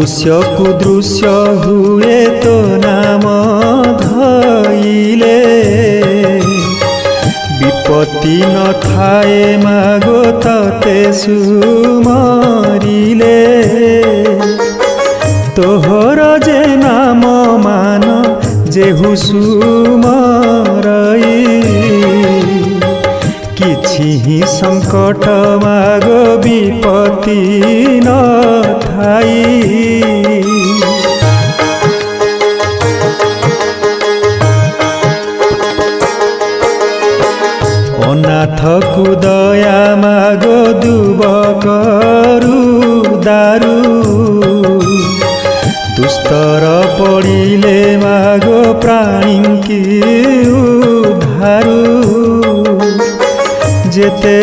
दृश्य कुदृश्य हुए तो नाम धइले विपत्ति न थाए मागो तते सुमरिले तोहर जे नाम मान जेहु सुमरई किछि ही संकट मागो विपत्ति न थाई। अनाथ को दया मागो दुबकरू दारू दुस्तर पड़िले मागो प्राणी उद्धारू जेते